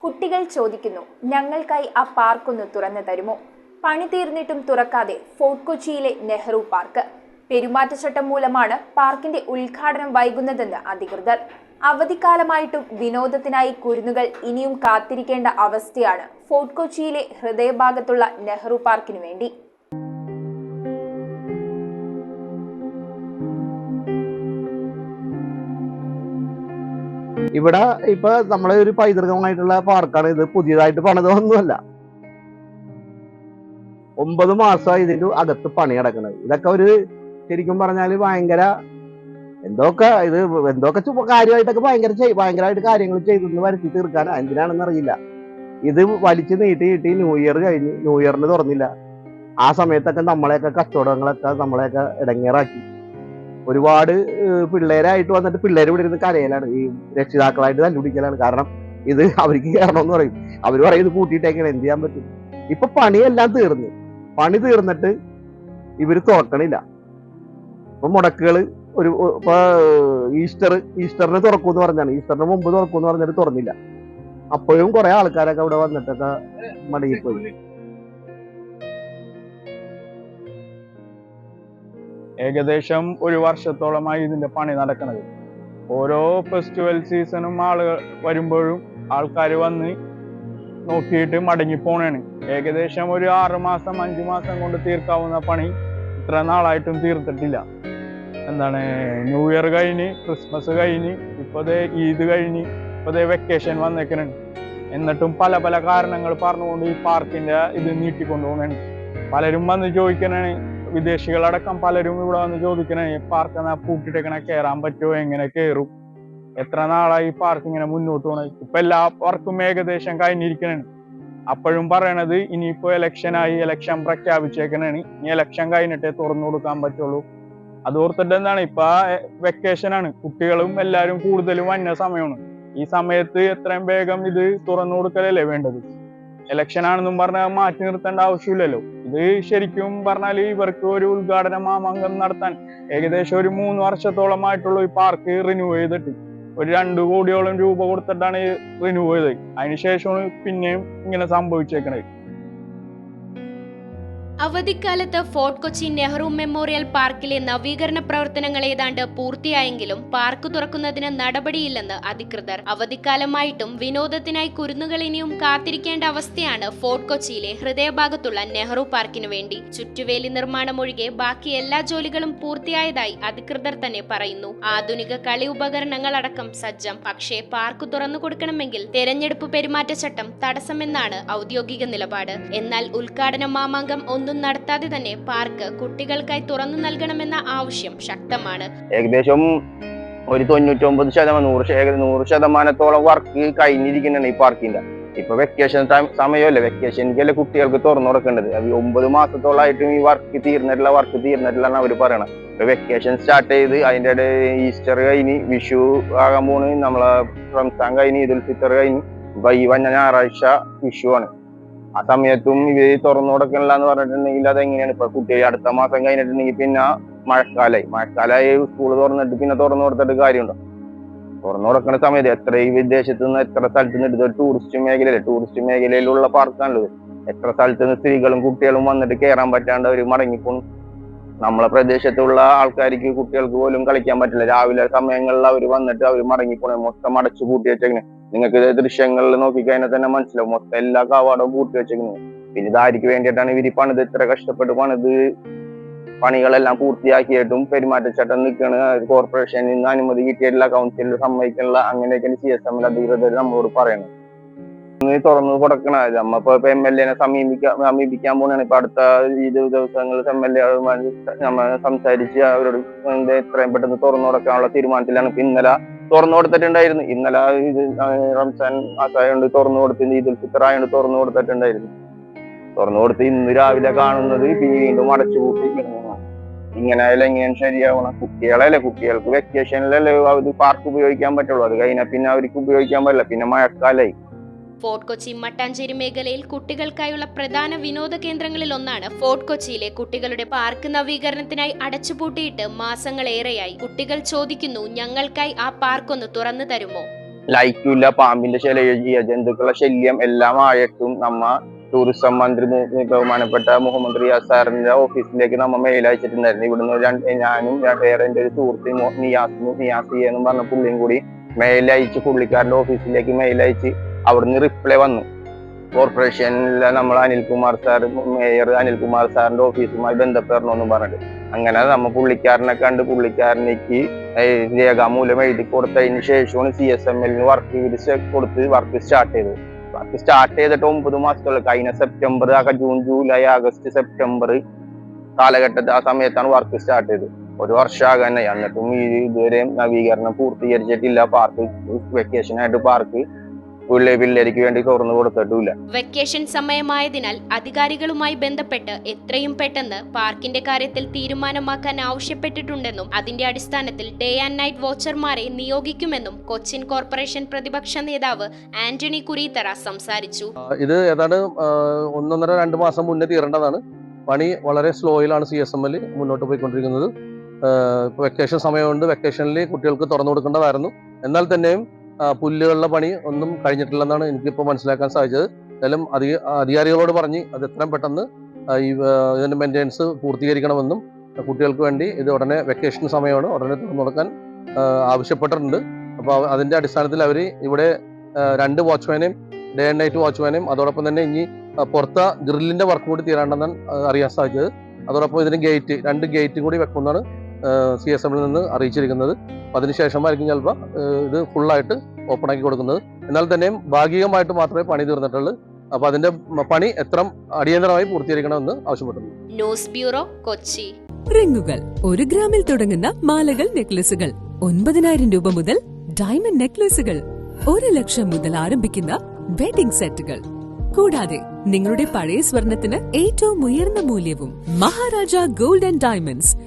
കുട്ടികൾ ചോദിക്കുന്നു, ഞങ്ങൾക്കായി ആ പാർക്കൊന്ന് തുറന്നു തരുമോ? പണി തീർന്നിട്ടും തുറക്കാതെ ഫോർട്ട് കൊച്ചിയിലെ നെഹ്റു പാർക്ക്. പെരുമാറ്റച്ചട്ടം മൂലമാണ് പാർക്കിന്റെ ഉദ്ഘാടനം വൈകുന്നതെന്ന് അധികൃതർ. അവധിക്കാലമായിട്ടും വിനോദത്തിനായി കുരുന്നുകൾ ഇനിയും കാത്തിരിക്കേണ്ട അവസ്ഥയാണ് ഫോർട്ട് കൊച്ചിയിലെ ഹൃദയഭാഗത്തുള്ള നെഹ്റു പാർക്കിനു വേണ്ടി. ഇവിടെ ഇപ്പൊ നമ്മളെ ഒരു പൈതൃകമായിട്ടുള്ള പാർക്കാണ് ഇത്. പുതിയതായിട്ട് പണിതൊന്നുമല്ല. 9 മാസമായി ഇതിന്റെ അകത്ത് പണി നടക്കുന്നത്. ഇതൊക്കെ ഒരു ശരിക്കും പറഞ്ഞാല് ഭയങ്കര എന്തൊക്കെ കാര്യമായിട്ടൊക്കെ ഭയങ്കരമായിട്ട് കാര്യങ്ങൾ ചെയ്തെന്ന് വരുത്തി തീർക്കാൻ എന്തിനാണെന്ന് അറിയില്ല. ഇത് വലിച്ചു നീട്ടി ന്യൂ ഇയർ കഴിഞ്ഞ് ന്യൂ ഇയറിന് തുറന്നില്ല. ആ സമയത്തൊക്കെ നമ്മളെയൊക്കെ കച്ചവടങ്ങളൊക്കെ നമ്മളെയൊക്കെ ഇടങ്ങേറാക്കി. ഒരുപാട് പിള്ളേരായിട്ട് വന്നിട്ട് പിള്ളേര് ഇവിടെ ഇരുന്ന് കരയലാണ്. ഈ രക്ഷിതാക്കളായിട്ട് തല്ലുപിടിക്കലാണ്. കാരണം ഇത് അവർക്ക് കയറണമെന്ന് പറയും. അവർ പറയും ഇത് കൂട്ടിയിട്ടേക്കാണ്, എന്ത് ചെയ്യാൻ പറ്റും? ഇപ്പൊ പണിയെല്ലാം തീർന്നു. പണി തീർന്നിട്ട് ഇവര് തുറക്കണില്ല. ഇപ്പൊ മുടക്കുകള് ഇപ്പൊ ഈസ്റ്ററിന് തുറക്കൂന്ന് പറഞ്ഞാണ്. ഈസ്റ്ററിന് മുമ്പ് തുറക്കൂന്ന് പറഞ്ഞിട്ട് തുറന്നില്ല. അപ്പോഴും കുറെ ആൾക്കാരൊക്കെ ഇവിടെ വന്നിട്ടൊക്കെ മടങ്ങിപ്പോയി. ഏകദേശം 1 വർഷത്തോളമായി ഇതിന്റെ പണി നടക്കുന്നത്. ഓരോ ഫെസ്റ്റിവൽ സീസണും ആളുകൾ വരുമ്പോഴും ആൾക്കാർ വന്ന് നോക്കിയിട്ട് മടങ്ങി പോണാണ്. ഏകദേശം ഒരു 6 മാസം 5 മാസം കൊണ്ട് തീർക്കാവുന്ന പണി ഇത്ര നാളായിട്ടും തീർത്തിട്ടില്ല. ന്യൂ ഇയർ കഴിഞ്ഞ്, ക്രിസ്മസ് കഴിഞ്ഞ്, ഇപ്പോഴത്തെ ഈദ് കഴിഞ്ഞ്, ഇപ്പോഴത്തെ വെക്കേഷൻ വന്നേക്കണാണ്. എന്നിട്ടും പല പല കാരണങ്ങൾ പറഞ്ഞുകൊണ്ട് ഈ പാർക്കിന്റെ ഇത് നീട്ടിക്കൊണ്ടുപോകണാണ്. പലരും വന്ന് ചോദിക്കണാണ്, വിദേശികളടക്കം പലരും ഇവിടെ വന്ന് ചോദിക്കണേ, പാർക്ക് പൂട്ടിട്ടേക്കണ കയറാൻ പറ്റുമോ, എങ്ങനെ കയറും, എത്ര നാളായി ഈ പാർക്ക് ഇങ്ങനെ മുന്നോട്ട് പോകണേ? ഇപ്പൊ എല്ലാ വർക്കും ഏകദേശം കഴിഞ്ഞിരിക്കണാണ്. അപ്പോഴും പറയണത് ഇനിയിപ്പോ ഇലക്ഷൻ പ്രഖ്യാപിച്ചേക്കണാണ്. ഇനി ഇലക്ഷൻ കഴിഞ്ഞിട്ടേ തുറന്നു കൊടുക്കാൻ പറ്റുള്ളൂ. അതോർത്തിട്ട് ഇപ്പൊ വെക്കേഷനാണ്, കുട്ടികളും എല്ലാരും കൂടുതലും വന്ന സമയമാണ്. ഈ സമയത്ത് എത്രയും വേഗം ഇത് തുറന്നു കൊടുക്കലല്ലേ വേണ്ടത്. ഇലക്ഷൻ ആണെന്നും പറഞ്ഞാൽ മാറ്റി നിർത്തേണ്ട ആവശ്യമില്ലല്ലോ. ഇത് ശരിക്കും പറഞ്ഞാൽ ഇവർക്ക് ഒരു ഉദ്ഘാടന മാമാങ്കം നടത്താൻ ഏകദേശം ഒരു 3 വർഷത്തോളമായിട്ടുള്ള ഈ പാർക്ക് റിന്യൂ ചെയ്തിട്ട് ഒരു 2 കോടിയോളം രൂപ കൊടുത്തിട്ടാണ് റിന്യൂ ചെയ്തത്. അതിനുശേഷമാണ് പിന്നെയും ഇങ്ങനെ സംഭവിച്ചേക്കണത്. അവധിക്കാലത്ത് ഫോർട്ട് കൊച്ചി നെഹ്റു മെമ്മോറിയൽ പാർക്കിലെ നവീകരണ പ്രവർത്തനങ്ങൾ ഏതാണ്ട് പൂർത്തിയായെങ്കിലും പാർക്ക് തുറക്കുന്നതിന് നടപടിയില്ലെന്ന് അധികൃതർ. അവധിക്കാലമായിട്ടും വിനോദത്തിനായി കുരുന്നുകൾ ഇനിയും കാത്തിരിക്കേണ്ട അവസ്ഥയാണ് ഫോർട്ട് കൊച്ചിയിലെ ഹൃദയഭാഗത്തുള്ള നെഹ്റു പാർക്കിനു വേണ്ടി. ചുറ്റുവേലി നിർമ്മാണം ഒഴികെ ബാക്കി എല്ലാ ജോലികളും പൂർത്തിയായതായി അധികൃതർ തന്നെ പറയുന്നു. ആധുനിക കളി ഉപകരണങ്ങൾ അടക്കം സജ്ജം. പക്ഷേ പാർക്ക് തുറന്നു കൊടുക്കണമെങ്കിൽ തെരഞ്ഞെടുപ്പ് പെരുമാറ്റച്ചട്ടം തടസ്സമെന്നാണ് ഔദ്യോഗിക നിലപാട്. എന്നാൽ ഉദ്ഘാടന മാമാങ്കം നടത്താതെ തന്നെ പാർക്ക് കുട്ടികൾക്കായി തുറന്നു നൽകണമെന്ന ആവശ്യം ശക്തമാണ്. ഏകദേശം ഒരു 99% വർക്ക് കഴിഞ്ഞിരിക്കുന്നതാണ് ഈ പാർക്കിന്റെ. ഇപ്പൊ വെക്കേഷൻ സമയമല്ലേ, വെക്കേഷനിക്കല്ലേ കുട്ടികൾക്ക് തുറന്നു കൊടുക്കേണ്ടത്. 9 മാസത്തോളായിട്ടും ഈ വർക്ക് തീർന്നിട്ടില്ല അവർ പറയണം. വെക്കേഷൻ സ്റ്റാർട്ട് ചെയ്ത് അതിന്റെ ഇടയിൽ ഈസ്റ്റർ കഴിഞ്ഞ്, വിഷു ആകാൻ പോണ്, നമ്മളെ റംസാൻ കഴിഞ്ഞ്, ഈദുൽ ഫിത്തർ കഴിഞ്ഞ്, ഇപ്പൊ ഈ വന്ന ഞായറാഴ്ച വിഷു ആണ്. ആ സമയത്തും ഇവര് തുറന്നു കൊടുക്കണില്ല എന്ന് പറഞ്ഞിട്ടുണ്ടെങ്കിൽ അതെങ്ങനെയാണ്? ഇപ്പൊ കുട്ടികൾ അടുത്ത മാസം കഴിഞ്ഞിട്ടുണ്ടെങ്കിൽ പിന്നെ മഴക്കാലായി സ്കൂൾ തുറന്നിട്ട് പിന്നെ തുറന്നു കൊടുത്തിട്ട് കാര്യമുണ്ടോ? തുറന്നു കൊടുക്കുന്ന സമയത്ത് എത്ര ഈ വിദേശത്ത് നിന്ന് എത്ര സ്ഥലത്ത് നിന്ന് എടുത്ത് ടൂറിസ്റ്റ് മേഖലയിലുള്ള പാർക്കാണുള്ളത്. എത്ര സ്ഥലത്ത് നിന്ന് സ്ത്രീകളും കുട്ടികളും വന്നിട്ട് കയറാൻ പറ്റാണ്ട് അവർ മടങ്ങിപ്പോണു. നമ്മളെ പ്രദേശത്തുള്ള ആൾക്കാർക്ക് കുട്ടികൾക്ക് പോലും കളിക്കാൻ പറ്റില്ല. രാവിലെ സമയങ്ങളിൽ അവർ വന്നിട്ട് അവർ മടങ്ങിപ്പോണേ. മൊത്തം അടച്ചു പൂട്ടി വെച്ചേക്കണേ. നിങ്ങൾക്ക് ദൃശ്യങ്ങളിൽ നോക്കിക്കഴിഞ്ഞാൽ തന്നെ മനസ്സിലാവും. മൊത്തം എല്ലാ കവാടവും പൂട്ടി വെച്ചേക്കുന്നത്. പിന്നെ ഇതാർക്ക് വേണ്ടിയിട്ടാണ് ഇവര് പണിത്, ഇത്ര കഷ്ടപ്പെട്ട് പണിത് പണികളെല്ലാം പൂർത്തിയാക്കിയിട്ടും പെരുമാറ്റച്ചട്ടം നിൽക്കണ. കോർപ്പറേഷനിൽ നിന്ന് അനുമതി കിട്ടിയിട്ടില്ല, കൗൺസിലിൽ സമ്മതിക്കണില്ല. അങ്ങനെയൊക്കെയാണ് CSM അധികൃതർ നമ്മളോട് പറയുന്നത്. തുറന്നു കൊടുക്കണ നമ്മളിപ്പോ MLA സമീപിക്കാൻ പോണെയാണ്. ഇപ്പൊ അടുത്ത ഈ ദിവസങ്ങളിൽ MLA നമ്മൾ സംസാരിച്ച് അവരോട് എത്രയും പെട്ടെന്ന് തുറന്നു കൊടുക്കാനുള്ള തീരുമാനത്തിലാണ്. ഇന്നലെ തുറന്നു കൊടുത്തിട്ടുണ്ടായിരുന്നു. ഇന്നലെ ഇത് റംസാൻ മാസമായോണ്ട് തുറന്നു കൊടുത്തിട്ടുണ്ട്, ഈദുൽ ഫിത്തർ ആയോണ്ട് തുറന്നു കൊടുത്തിട്ടുണ്ടായിരുന്നു. തുറന്നു കൊടുത്ത് ഇന്ന് രാവിലെ കാണുന്നത് വീണ്ടും അടച്ചുപൂട്ടി കിടന്നു. ഇങ്ങനെ ആയാലും എങ്ങനെയാണ് ശരിയാവണം? കുട്ടികൾക്ക് വെക്കേഷനിലല്ലേ പാർക്ക് ഉപയോഗിക്കാൻ പറ്റുള്ളൂ. അത് കഴിഞ്ഞാൽ പിന്നെ അവർക്ക് ഉപയോഗിക്കാൻ പറ്റില്ല. പിന്നെ മഴക്കാലായി. ഫോർട്ട് കൊച്ചി മട്ടാഞ്ചേരി മേഖലയിൽ കുട്ടികൾക്കായുള്ള പ്രധാന വിനോദ കേന്ദ്രങ്ങളിൽ ഒന്നാണ് ഫോർട്ട് കൊച്ചിയിലെ കുട്ടികളുടെ പാർക്ക്. നവീകരണത്തിനായി അടച്ചുപൂട്ടിയിട്ട് മാസങ്ങളേറെയായി. കുട്ടികൾ ചോദിക്കുന്നു, ഞങ്ങൾക്കായി ആ പാർക്ക് ഒന്ന് തുറന്നു തരുമോ? ലൈറ്റും ഇല്ല, പാമ്പിന്റെ ജന്തുക്കളുടെ ശല്യം എല്ലാം ആയിട്ടും നമ്മ ടൂറിസം മന്ത്രി ബഹുമാനപ്പെട്ട മുഹമ്മദ് റിയാസ് സാറിന്റെ ഓഫീസിലേക്ക് നമ്മ മെയിൽ അയച്ചിട്ടുണ്ടായിരുന്നു. ഇവിടുന്ന് ഞാനും വേറെ എന്റെ ഒരു സുഹൃത്ത് നിയാസി എന്നും പറഞ്ഞ പുള്ളിയും കൂടി മെയിൽ അയച്ച് പുള്ളിക്കാരന്റെ ഓഫീസിലേക്ക് മെയിൽ അയച്ച് അവിടുന്ന് റിപ്ലൈ വന്നു. കോർപ്പറേഷനിലെ നമ്മൾ അനിൽകുമാർ സാർ, മേയർ അനിൽകുമാർ സാറിന്റെ ഓഫീസുമായി ബന്ധപ്പെടണമെന്നും പറഞ്ഞിട്ട് അങ്ങനെ നമ്മ പുള്ളിക്കാരനെ കണ്ട് പുള്ളിക്കാരനേക്ക് രേഖാമൂലം എഴുതി കൊടുത്തതിന് ശേഷമാണ് CSML കൊടുത്ത് വർക്ക് സ്റ്റാർട്ട് ചെയ്തത്. വർക്ക് സ്റ്റാർട്ട് ചെയ്തിട്ട് 9 മാസത്തോളം കഴിഞ്ഞ September, June, July, August, September കാലഘട്ടത്തിൽ ആ സമയത്താണ് വർക്ക് സ്റ്റാർട്ട് ചെയ്തത്. 1 വർഷമാകാനായി. എന്നിട്ടും ഇതുവരെ നവീകരണം പൂർത്തീകരിച്ചിട്ടില്ല. പാർക്ക് വെക്കേഷനായിട്ട് പാർക്ക് പിള്ളേർക്ക് വേണ്ടി തുറന്നു കൊടുത്തിട്ടില്ല. വെക്കേഷൻ സമയമായതിനാൽ അധികാരികളുമായി ബന്ധപ്പെട്ട് എത്രയും പെട്ടെന്ന് പാർക്കിന്റെ കാര്യത്തിൽ തീരുമാനമാക്കാൻ ആവശ്യപ്പെട്ടിട്ടുണ്ടെന്നും അതിന്റെ അടിസ്ഥാനത്തിൽ ഡേ ആൻഡ് നൈറ്റ് വാച്ചർമാരെ നിയോഗിക്കുമെന്നും കൊച്ചിൻ കോർപ്പറേഷൻ പ്രതിപക്ഷ നേതാവ് ആന്റണി കുരീത്തറ സംസാരിച്ചു. ഇത് ഏതാണ്ട് 1.5-2 മാസം മുന്നേ തീരേണ്ടതാണ്. പണി വളരെ സ്ലോയിലാണ് CSML മുന്നോട്ട് പോയിക്കൊണ്ടിരിക്കുന്നത്. വെക്കേഷൻ സമയമുണ്ട്, വെക്കേഷനിൽ കുട്ടികൾക്ക് തുറന്നു കൊടുക്കേണ്ടതായിരുന്നു. എന്നാൽ തന്നെയും പുല്ലുകളുടെ പണി ഒന്നും കഴിഞ്ഞിട്ടില്ലെന്നാണ് എനിക്കിപ്പോൾ മനസ്സിലാക്കാൻ സാധിച്ചത്. എന്തായാലും അധികാരികളോട് പറഞ്ഞ് അത് എത്രയും പെട്ടെന്ന് ഇതിന്റെ മെയിൻ്റെനൻസ് പൂർത്തീകരിക്കണമെന്നും കുട്ടികൾക്ക് വേണ്ടി ഇത് ഉടനെ വെക്കേഷൻ സമയമാണ്, ഉടനെ തുറന്നു കൊടുക്കാൻ ആവശ്യപ്പെട്ടിട്ടുണ്ട്. അപ്പോൾ അതിന്റെ അടിസ്ഥാനത്തിൽ അവർ ഇവിടെ 2 വാച്ച്മാനെയും ഡേ ആൻഡ് നൈറ്റ് വാച്ച്മാനെയും അതോടൊപ്പം തന്നെ ഇനി പുറത്തെ ഗ്രില്ലിന്റെ വർക്ക് കൂടി തീരാണ്ടെന്നാണ് അറിയാൻ സാധിച്ചത്. അതോടൊപ്പം ഇതിന് 2 ഗേറ്റ് കൂടി വെക്കുമെന്നാണ് CSML നിന്ന് അറിയിച്ചിരിക്കുന്നത്. അതിനുശേഷമായിരിക്കും ചിലപ്പോൾ ഇത് ഫുള്ളായിട്ട് ഓപ്പൺ ആക്കി കൊടുക്കുന്നത്. എന്നാൽ തന്നെയും ഭാഗികമായിട്ട് മാത്രമേ പണി തീർന്നിട്ടുള്ളൂ. അപ്പൊ അതിന്റെ പണി എത്ര അടിയന്തരമായി പൂർത്തീകരിക്കണമെന്ന് ആവശ്യപ്പെട്ടിട്ടുണ്ട്. News bureau, Kochi. റിങ്ങുകൾ 1 ഗ്രാമിൽ തുടങ്ങുന്ന മാലകൾ, നെക്ലസുകൾ 9,000 രൂപ മുതൽ ഡയമണ്ട് നെക്ലസുകൾ 1 ലക്ഷം മുതൽ ആരംഭിക്കുന്ന വെഡിംഗ് സെറ്റുകൾ. കൂടാതെ നിങ്ങളുടെ പഴയ സ്വർണത്തിന് ഏറ്റവും ഉയർന്ന മൂല്യവും മഹാരാജ ഗോൾഡ് ആൻഡ് ഡയമണ്ട്സ്